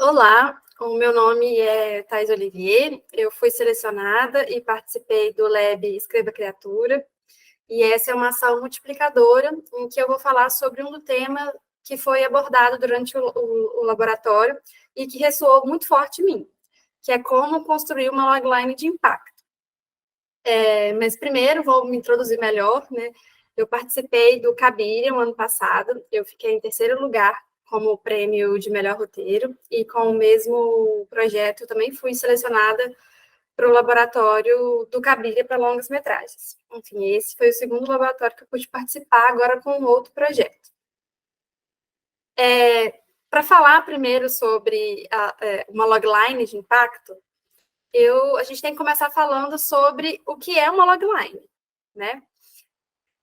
Olá, o meu nome é Thais Olivier, eu fui selecionada e participei do Lab Escreva Criatura, e essa é uma ação multiplicadora em que eu vou falar sobre um tema que foi abordado durante o laboratório e que ressoou muito forte em mim, que é como construir uma logline de impacto. Mas primeiro vou me introduzir melhor, né? Eu participei do Cabiria no ano passado, eu fiquei em terceiro lugar como prêmio de melhor roteiro, e com o mesmo projeto também fui selecionada para o laboratório do Cabiria para longas-metragens. Enfim, esse foi o segundo laboratório que eu pude participar, agora com um outro projeto. Para falar primeiro sobre uma logline de impacto, a gente tem que começar falando sobre o que é uma logline, né?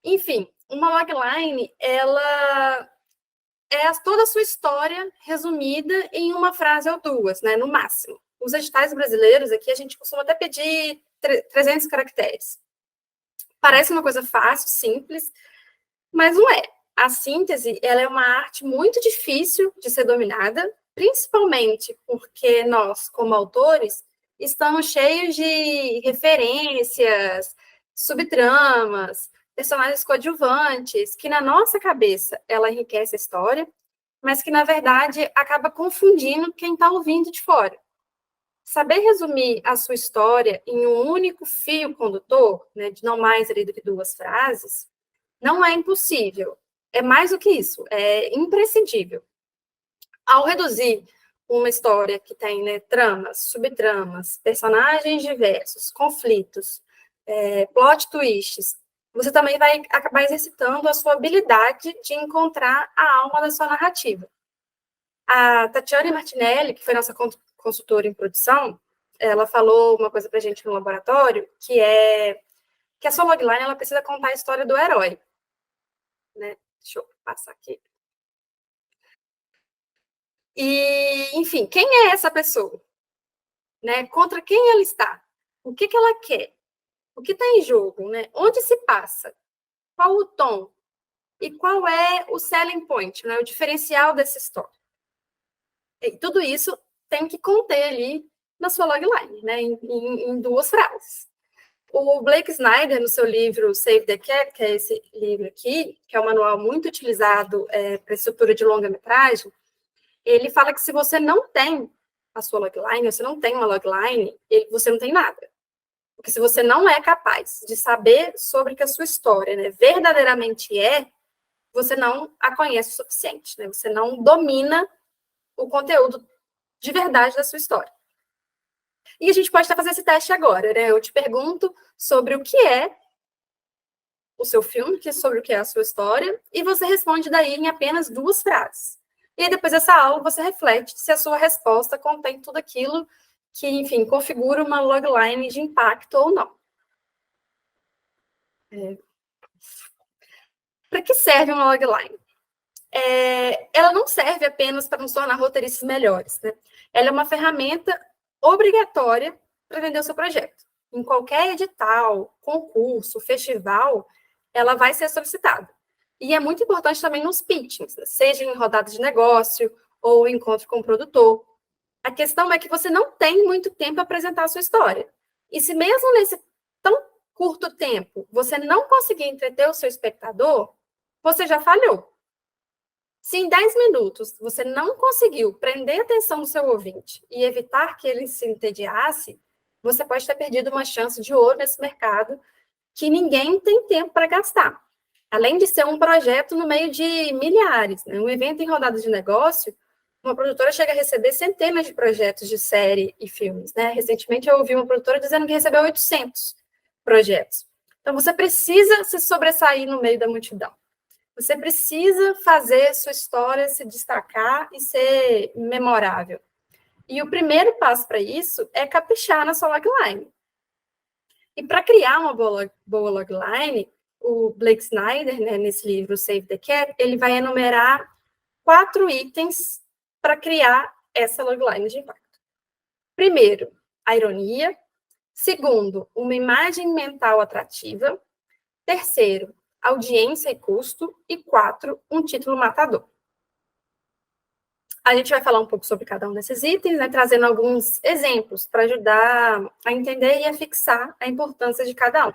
Enfim, uma logline, ela é toda a sua história resumida em uma frase ou duas, né, no máximo. Os editais brasileiros, aqui, a gente costuma até pedir 300 caracteres. Parece uma coisa fácil, simples, mas não é. A síntese, ela é uma arte muito difícil de ser dominada, principalmente porque nós, como autores, estamos cheios de referências, subtramas, personagens coadjuvantes, que na nossa cabeça ela enriquece a história, mas que, na verdade, acaba confundindo quem está ouvindo de fora. Saber resumir a sua história em um único fio condutor, né, de não mais ali do que duas frases, não é impossível. É mais do que isso, é imprescindível. Ao reduzir uma história que tem, né, tramas, subtramas, personagens diversos, conflitos, plot twists, você também vai acabar exercitando a sua habilidade de encontrar a alma da sua narrativa. A Tatiane Martinelli, que foi nossa consultora em produção, ela falou uma coisa para a gente no laboratório, que é que a sua logline ela precisa contar a história do herói. Né? Deixa eu passar aqui. E, enfim, quem é essa pessoa? Né? Contra quem ela está? O que ela quer? O que está em jogo? Né? Onde se passa? Qual o tom? E qual é o selling point, né? O diferencial dessa história? E tudo isso tem que conter ali na sua logline, né? Em duas frases. O Blake Snyder, no seu livro Save the Cat, que é esse livro aqui, que é um manual muito utilizado para estrutura de longa-metragem, ele fala que se você não tem a sua logline, você não tem uma logline, você não tem nada. Porque se você não é capaz de saber sobre o que a sua história, né, verdadeiramente é, você não a conhece o suficiente, né? Você não domina o conteúdo de verdade da sua história. E a gente pode estar fazendo esse teste agora, né? Eu te pergunto sobre o que é o seu filme, sobre o que é a sua história, e você responde daí em apenas duas frases. E aí, depois dessa aula, você reflete se a sua resposta contém tudo aquilo que, enfim, configura uma logline de impacto ou não. Para que serve uma logline? Ela não serve apenas para nos tornar roteiristas melhores, né? Ela é uma ferramenta obrigatória para vender o seu projeto. Em qualquer edital, concurso, festival, ela vai ser solicitada. E é muito importante também nos pitchings, seja em rodadas de negócio ou encontro com o produtor. A questão é que você não tem muito tempo para apresentar a sua história. E se mesmo nesse tão curto tempo você não conseguir entreter o seu espectador, você já falhou. Se em 10 minutos você não conseguiu prender a atenção do seu ouvinte e evitar que ele se entediasse, você pode ter perdido uma chance de ouro nesse mercado que ninguém tem tempo para gastar. Além de ser um projeto no meio de milhares, né? Um evento em rodada de negócio, uma produtora chega a receber centenas de projetos de série e filmes. Né? Recentemente eu ouvi uma produtora dizendo que recebeu 800 projetos. Então você precisa se sobressair no meio da multidão. Você precisa fazer sua história se destacar e ser memorável. E o primeiro passo para isso é caprichar na sua logline. E para criar uma boa logline, o Blake Snyder, né, nesse livro Save the Cat, ele vai enumerar 4 itens para criar essa logline de impacto. Primeiro, a ironia. Segundo, uma imagem mental atrativa. Terceiro, audiência e custo. E 4, um título matador. A gente vai falar um pouco sobre cada um desses itens, né, trazendo alguns exemplos para ajudar a entender e a fixar a importância de cada um.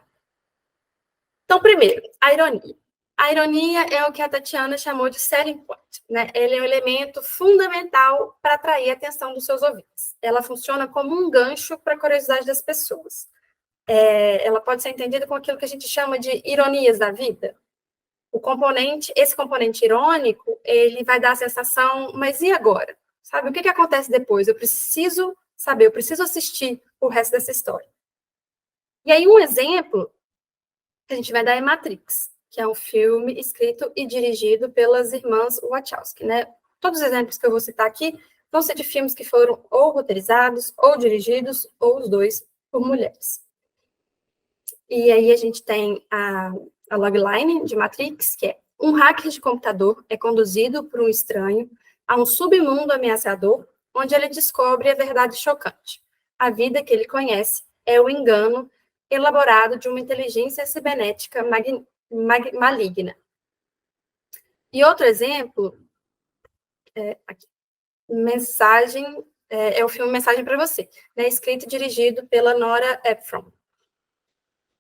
Então, primeiro, a ironia. A ironia é o que a Tatiana chamou de selling point, né? Ele é um elemento fundamental para atrair a atenção dos seus ouvintes. Ela funciona como um gancho para a curiosidade das pessoas. Ela pode ser entendida como aquilo que a gente chama de ironias da vida. Esse componente irônico, ele vai dar a sensação, mas e agora? Sabe, o que acontece depois? Eu preciso saber, eu preciso assistir o resto dessa história. E aí, um exemplo que a gente vai dar é Matrix, que é um filme escrito e dirigido pelas irmãs Wachowski, né? Todos os exemplos que eu vou citar aqui vão ser de filmes que foram ou roteirizados, ou dirigidos, ou os dois, por mulheres. E aí a gente tem a logline de Matrix, que é: um hacker de computador é conduzido por um estranho a um submundo ameaçador, onde ele descobre a verdade chocante. A vida que ele conhece é o engano elaborado de uma inteligência cibernética maligna. E outro exemplo, aqui, é o filme Mensagem para Você, né, escrito e dirigido pela Nora Ephron,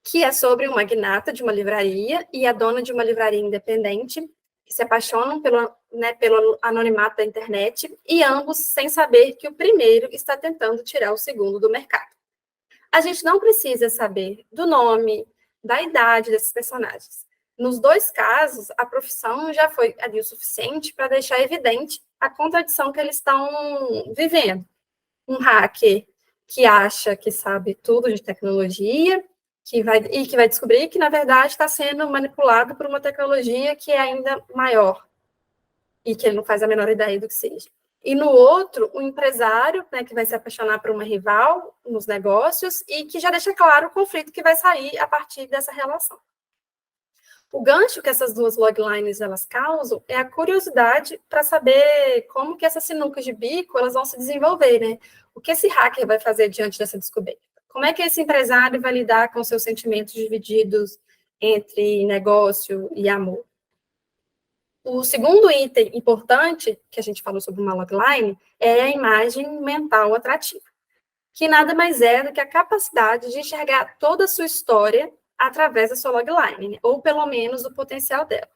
que é sobre um magnata de uma livraria e a dona de uma livraria independente, que se apaixonam pelo anonimato da internet, e ambos sem saber que o primeiro está tentando tirar o segundo do mercado. A gente não precisa saber do nome, da idade desses personagens. Nos dois casos, a profissão já foi ali o suficiente para deixar evidente a contradição que eles estão vivendo. Um hacker que acha que sabe tudo de tecnologia, que vai descobrir que, na verdade, está sendo manipulado por uma tecnologia que é ainda maior e que ele não faz a menor ideia do que seja. E no outro, um empresário, né, que vai se apaixonar por uma rival nos negócios e que já deixa claro o conflito que vai sair a partir dessa relação. O gancho que essas duas loglines elas causam é a curiosidade para saber como que essas sinucas de bico elas vão se desenvolver, né? O que esse hacker vai fazer diante dessa descoberta? Como é que esse empresário vai lidar com seus sentimentos divididos entre negócio e amor? O segundo item importante que a gente falou sobre uma logline é a imagem mental atrativa, que nada mais é do que a capacidade de enxergar toda a sua história através da sua logline, ou pelo menos do potencial dela.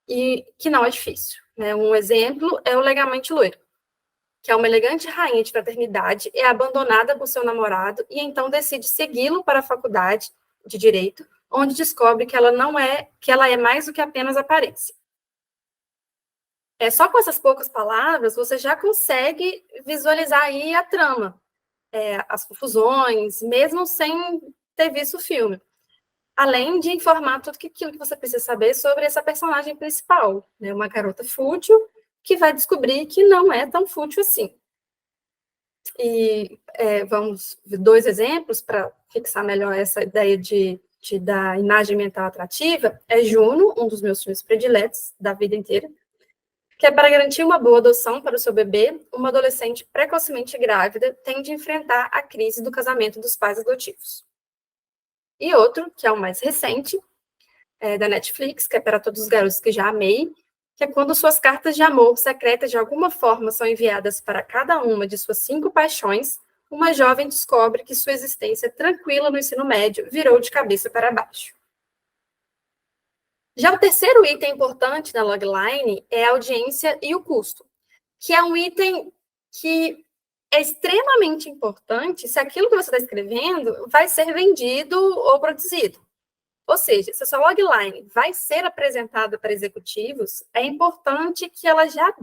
E que não é difícil, né? Um exemplo é o Legalmente Loiro, que é uma elegante rainha de fraternidade, é abandonada por seu namorado e então decide segui-lo para a faculdade de Direito, onde descobre que ela é mais do que apenas aparência. Só com essas poucas palavras, você já consegue visualizar aí a trama, as confusões, mesmo sem ter visto o filme. Além de informar tudo aquilo que você precisa saber sobre essa personagem principal, né? Uma garota fútil que vai descobrir que não é tão fútil assim. E vamos ver dois exemplos para fixar melhor essa ideia da imagem mental atrativa. É Juno, um dos meus filmes prediletos da vida inteira, que é para garantir uma boa adoção para o seu bebê, uma adolescente precocemente grávida tem de enfrentar a crise do casamento dos pais adotivos. E outro, que é o mais recente, da Netflix, que é Para Todos os Garotos que Já Amei, que é quando suas cartas de amor secretas de alguma forma são enviadas para cada uma de suas 5 paixões, uma jovem descobre que sua existência tranquila no ensino médio virou de cabeça para baixo. Já o terceiro item importante na logline é a audiência e o custo, que é um item que é extremamente importante se aquilo que você está escrevendo vai ser vendido ou produzido. Ou seja, se a sua logline vai ser apresentada para executivos, é importante que ela já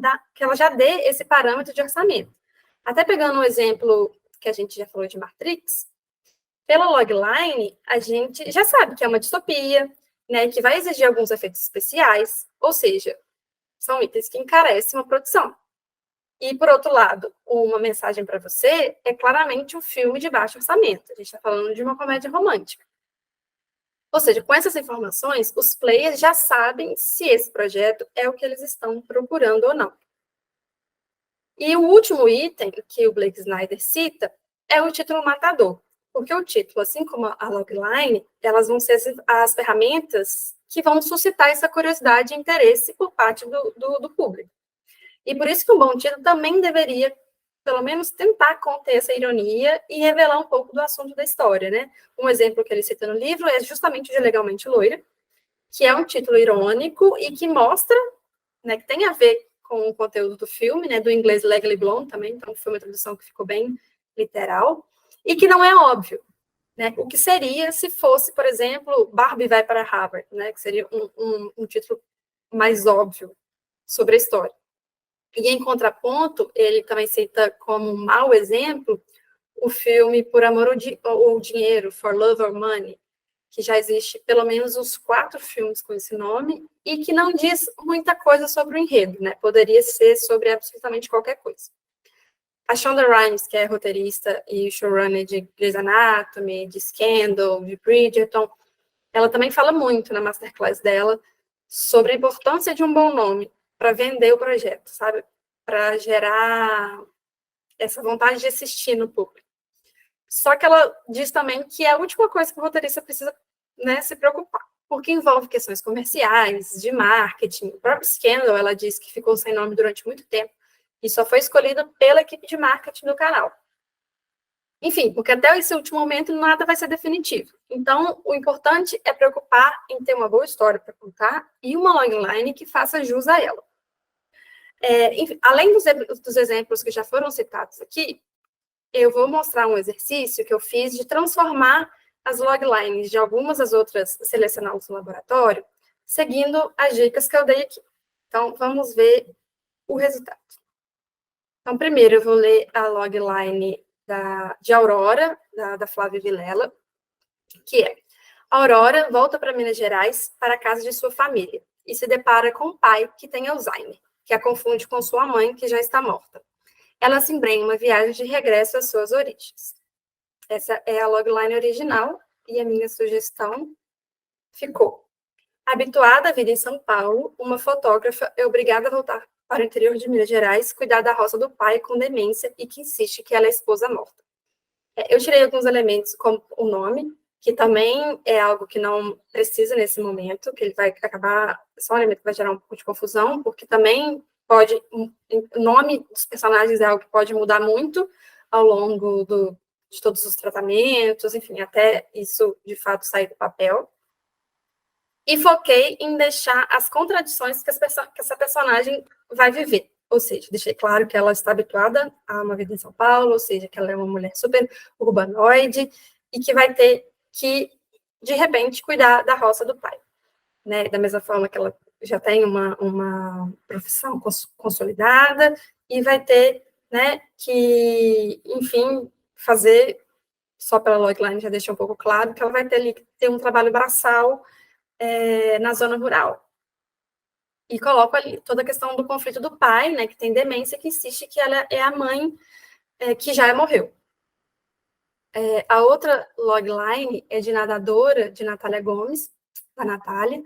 dê esse parâmetro de orçamento. Até pegando um exemplo que a gente já falou de Matrix, pela logline, a gente já sabe que é uma distopia, né, que vai exigir alguns efeitos especiais, ou seja, são itens que encarecem uma produção. E, por outro lado, Uma Mensagem para Você é claramente um filme de baixo orçamento. A gente está falando de uma comédia romântica. Ou seja, com essas informações, os players já sabem se esse projeto é o que eles estão procurando ou não. E o último item que o Blake Snyder cita é o título matador, porque o título, assim como a logline, elas vão ser as ferramentas que vão suscitar essa curiosidade e interesse por parte do público. E por isso que um bom título também deveria, pelo menos, tentar conter essa ironia e revelar um pouco do assunto da história, né? Um exemplo que ele cita no livro é justamente o de Legalmente Loira, que é um título irônico e que mostra, né, que tem a ver com o conteúdo do filme, né, do inglês Legally Blonde também, então foi uma tradução que ficou bem literal, e que não é óbvio, né? O que seria se fosse, por exemplo, Barbie vai para Harvard, né, que seria um título mais óbvio sobre a história. E em contraponto, ele também cita como um mau exemplo o filme Por Amor ou Dinheiro, For Love or Money, que já existe pelo menos uns 4 filmes com esse nome, e que não diz muita coisa sobre o enredo, né? Poderia ser sobre absolutamente qualquer coisa. A Shonda Rhimes, que é roteirista e showrunner de Grey's Anatomy, de Scandal, de Bridgerton, ela também fala muito na masterclass dela sobre a importância de um bom nome para vender o projeto, sabe? Para gerar essa vontade de assistir no público. Só que ela diz também que é a última coisa que o roteirista precisa, né, se preocupar, porque envolve questões comerciais, de marketing. O próprio Scandal, ela diz que ficou sem nome durante muito tempo e só foi escolhido pela equipe de marketing do canal. Enfim, porque até esse último momento nada vai ser definitivo. Então, o importante é preocupar em ter uma boa história para contar e uma logline que faça jus a ela. Enfim, além dos exemplos que já foram citados aqui, eu vou mostrar um exercício que eu fiz de transformar as loglines de algumas das outras selecionadas no laboratório, seguindo as dicas que eu dei aqui. Então, vamos ver o resultado. Então, primeiro, eu vou ler a logline de Aurora, da Flávia Vilela, que é: Aurora volta para Minas Gerais, para a casa de sua família, e se depara com o pai, que tem Alzheimer, que a confunde com sua mãe, que já está morta. Ela se embrenha em uma viagem de regresso às suas origens. Essa é a logline original, e a minha sugestão ficou: habituada à vida em São Paulo, uma fotógrafa é obrigada a voltar para o interior de Minas Gerais, cuidar da roça do pai com demência e que insiste que ela é a esposa morta. Eu tirei alguns elementos, como o nome, que também é algo que não precisa nesse momento, que ele vai acabar, só um elemento que vai gerar um pouco de confusão, porque também pode, o nome dos personagens é algo que pode mudar muito ao longo de todos os tratamentos, enfim, até isso, de fato, sair do papel. E foquei em deixar as contradições que essa personagem vai viver. Ou seja, deixei claro que ela está habituada a uma vida em São Paulo, ou seja, que ela é uma mulher super urbanoide e que vai ter que, de repente, cuidar da roça do pai. Né? Da mesma forma que ela já tem uma profissão consolidada e vai ter, né, que, enfim, fazer, só pela logline já deixa um pouco claro, que ela vai ter ali que ter um trabalho braçal na zona rural. E coloco ali toda a questão do conflito do pai, né, que tem demência, que insiste que ela é a mãe que já morreu. A outra logline é de Nadadora, de Natália Gomes, da Natália,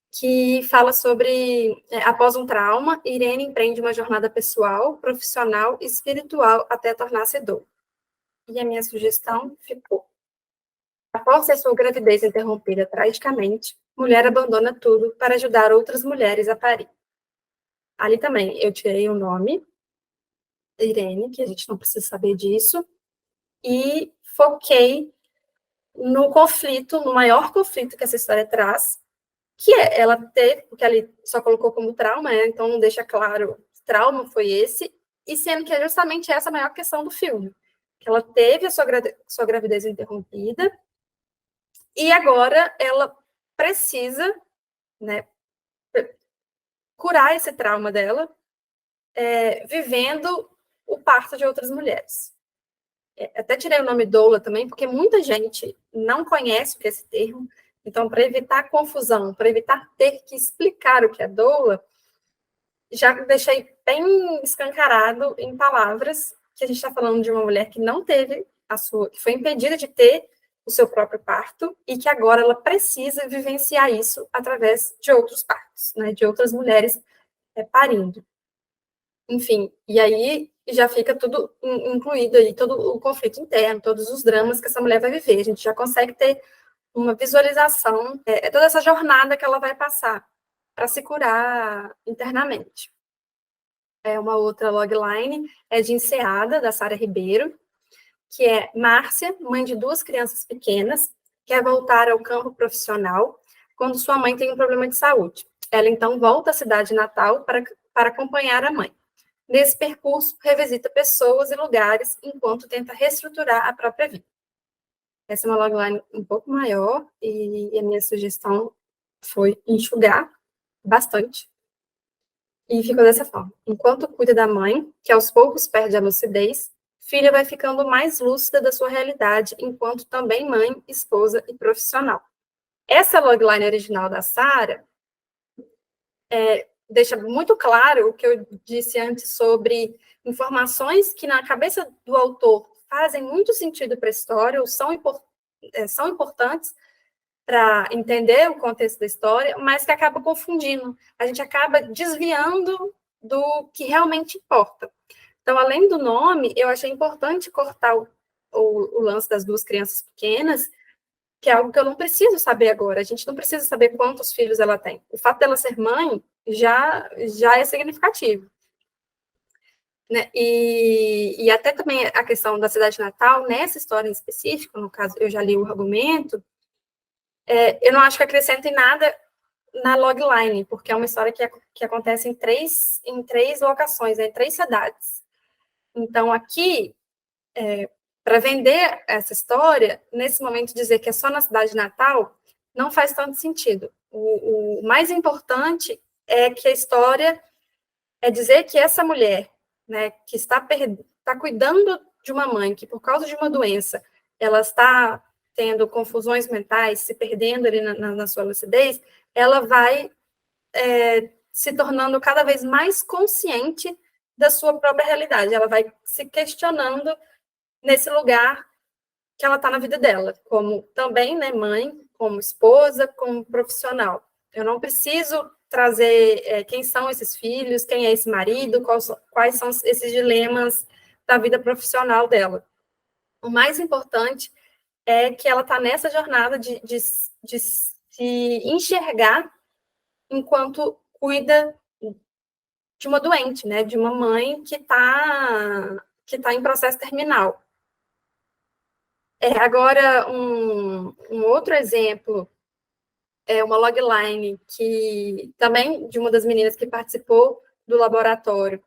que fala sobre, após um trauma, Irene empreende uma jornada pessoal, profissional e espiritual até tornar-se dor. E a minha sugestão ficou: após a sua gravidez interrompida tragicamente, mulher abandona tudo para ajudar outras mulheres a parir. Ali também eu tirei o nome, Irene, que a gente não precisa saber disso, e foquei no conflito, no maior conflito que essa história traz, que é ela ter, porque ali só colocou como trauma, né? Então não deixa claro que trauma foi esse, e sendo que é justamente essa a maior questão do filme, que ela teve a sua gravidez interrompida, e agora ela precisa, né, curar esse trauma dela, vivendo o parto de outras mulheres. Até tirei o nome doula também, porque muita gente não conhece o que é esse termo. Então, para evitar confusão, para evitar ter que explicar o que é doula, já deixei bem escancarado em palavras que a gente está falando de uma mulher que não teve que foi impedida de ter o seu próprio parto e que agora ela precisa vivenciar isso através de outros partos, né, de outras mulheres parindo. Enfim, e aí já fica tudo incluído aí, todo o conflito interno, todos os dramas que essa mulher vai viver. A gente já consegue ter uma visualização, toda essa jornada que ela vai passar para se curar internamente. É uma outra logline, é de Enseada, da Sara Ribeiro, que é Márcia, mãe de 2 crianças pequenas, quer voltar ao campo profissional quando sua mãe tem um problema de saúde. Ela, então, volta à cidade natal para acompanhar a mãe. Nesse percurso, revisita pessoas e lugares enquanto tenta reestruturar a própria vida. Essa é uma logline um pouco maior e a minha sugestão foi enxugar bastante. E ficou dessa forma. Enquanto cuida da mãe, que aos poucos perde a lucidez, filha vai ficando mais lúcida da sua realidade, enquanto também mãe, esposa e profissional. Essa logline original da Sara deixa muito claro o que eu disse antes sobre informações que na cabeça do autor fazem muito sentido para a história, ou são importantes para entender o contexto da história, mas que acaba confundindo. A gente acaba desviando do que realmente importa. Então, além do nome, eu achei importante cortar o lance das 2 crianças pequenas, que é algo que eu não preciso saber agora. A gente não precisa saber quantos filhos ela tem. O fato dela ser mãe já é significativo. Né? E até também a questão da cidade natal, nessa história em específico, no caso, eu já li o argumento, eu não acho que acrescenta em nada na logline, porque é uma história que acontece em três locações, em 3 cidades. Então, aqui, para vender essa história, nesse momento dizer que é só na cidade natal, não faz tanto sentido. O mais importante é que a história é dizer que essa mulher, né, que está cuidando de uma mãe que, por causa de uma doença, ela está tendo confusões mentais, se perdendo ali na sua lucidez, ela vai se tornando cada vez mais consciente da sua própria realidade. Ela vai se questionando nesse lugar que ela está na vida dela, como também, né, mãe, como esposa, como profissional. Eu não preciso trazer quem são esses filhos, quem é esse marido, quais são esses dilemas da vida profissional dela. O mais importante é que ela está nessa jornada de se enxergar enquanto cuida de uma doente, né, de uma mãe que tá em processo terminal. Agora, um outro exemplo é uma logline que também de uma das meninas que participou do laboratório,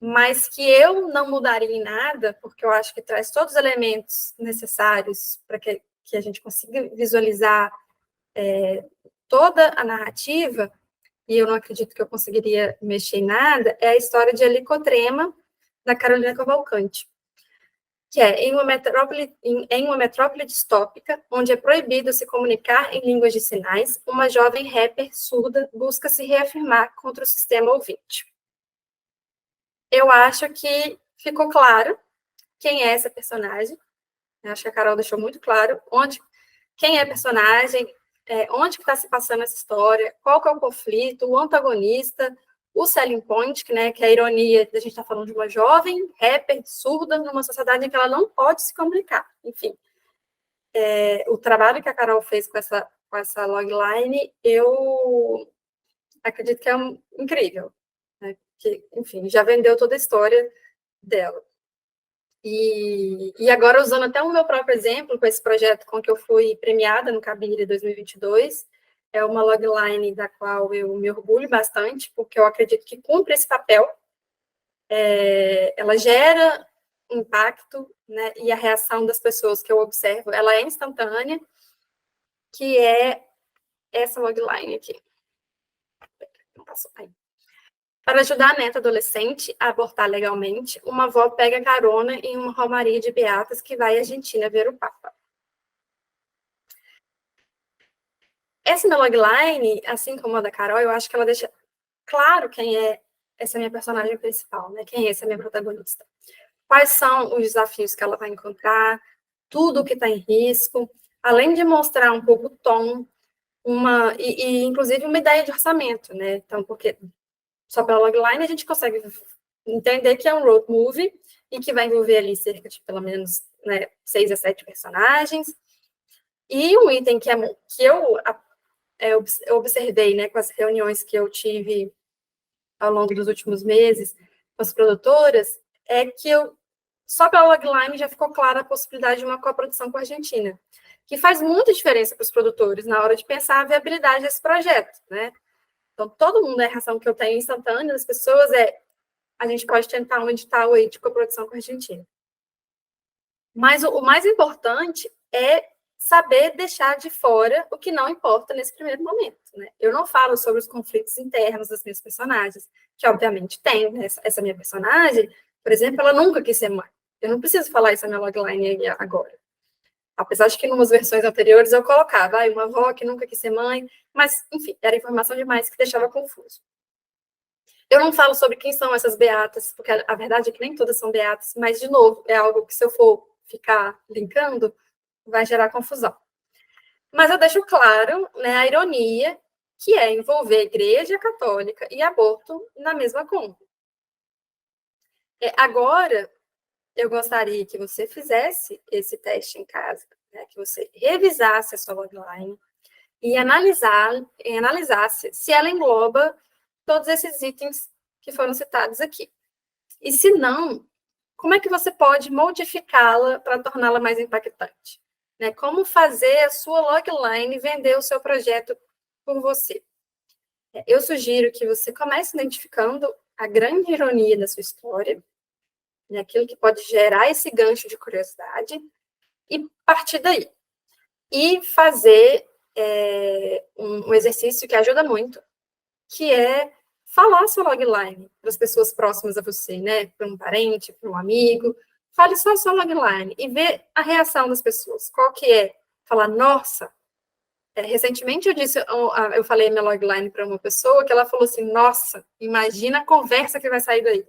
mas que eu não mudaria em nada, porque eu acho que traz todos os elementos necessários para que a gente consiga visualizar toda a narrativa, e eu não acredito que eu conseguiria mexer em nada, é a história de Alicotrema, da Carolina Cavalcante, que é em uma metrópole distópica, onde é proibido se comunicar em línguas de sinais, uma jovem rapper surda busca se reafirmar contra o sistema ouvinte. Eu acho que ficou claro quem é essa personagem. Eu acho que a Carol deixou muito claro quem é a personagem, onde que está se passando essa história, qual que é o conflito, o antagonista, o selling point, né, que é a ironia de a gente estar falando de uma jovem rapper surda numa sociedade em que ela não pode se comunicar. Enfim, o trabalho que a Carol fez com essa logline, eu acredito que é incrível. Né, que, enfim, já vendeu toda a história dela. E agora, usando até o meu próprio exemplo, com esse projeto com que eu fui premiada no Cabire 2022, é uma logline da qual eu me orgulho bastante, porque eu acredito que cumpre esse papel. Ela gera impacto, né, e a reação das pessoas que eu observo, ela é instantânea, que é essa logline aqui. Não passou aí. Para ajudar a neta adolescente a abortar legalmente, uma avó pega carona em uma romaria de beatas que vai à Argentina ver o Papa. Essa minha logline, assim como a da Carol, eu acho que ela deixa claro quem é essa minha personagem principal, né? Quem é essa minha protagonista. Quais são os desafios que ela vai encontrar, tudo que está em risco, além de mostrar um pouco o tom, inclusive uma ideia de orçamento, né? Então, porque só pela logline a gente consegue entender que é um road movie e que vai envolver ali cerca de, pelo menos, né, 6 a 7 personagens. E um item que eu observei, né, com as reuniões que eu tive ao longo dos últimos meses com as produtoras, é que só pela logline já ficou clara a possibilidade de uma coprodução com a Argentina, que faz muita diferença para os produtores na hora de pensar a viabilidade desse projeto, né? Então, todo mundo, a reação que eu tenho instantânea das pessoas a gente pode tentar um edital aí de coprodução com a Argentina. Mas o mais importante é saber deixar de fora o que não importa nesse primeiro momento, né? Eu não falo sobre os conflitos internos das minhas personagens, que obviamente tem, né? Essa minha personagem, por exemplo, ela nunca quis ser mãe. Eu não preciso falar isso na minha logline agora. Apesar de que em umas versões anteriores eu colocava uma avó que nunca quis ser mãe, mas, enfim, era informação demais que deixava confuso. Eu não falo sobre quem são essas beatas, porque a verdade é que nem todas são beatas, mas, de novo, é algo que se eu for ficar linkando, vai gerar confusão. Mas eu deixo claro, né, a ironia, que é envolver a Igreja Católica e aborto na mesma conta. Agora, eu gostaria que você fizesse esse teste em casa, né, que você revisasse a sua logline e analisasse se ela engloba todos esses itens que foram citados aqui. E se não, como é que você pode modificá-la para torná-la mais impactante? Né? Como fazer a sua logline vender o seu projeto por você? Eu sugiro que você comece identificando a grande ironia da sua história, né? Aquilo que pode gerar esse gancho de curiosidade, e partir daí. E fazer um exercício que ajuda muito, que é falar a sua logline para as pessoas próximas a você, né? Para um parente, para um amigo. Fale só a sua logline e vê a reação das pessoas. Qual que é? Falar, nossa, recentemente eu falei minha logline para uma pessoa que ela falou assim, nossa, imagina a conversa que vai sair daí.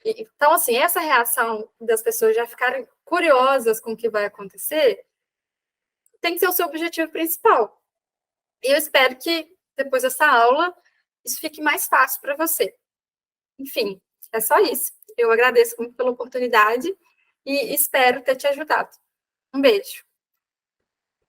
Então, assim, essa reação das pessoas já ficarem curiosas com o que vai acontecer tem que ser o seu objetivo principal. E eu espero que, depois dessa aula, isso fique mais fácil para você. Enfim, é só isso. Eu agradeço muito pela oportunidade e espero ter te ajudado. Um beijo.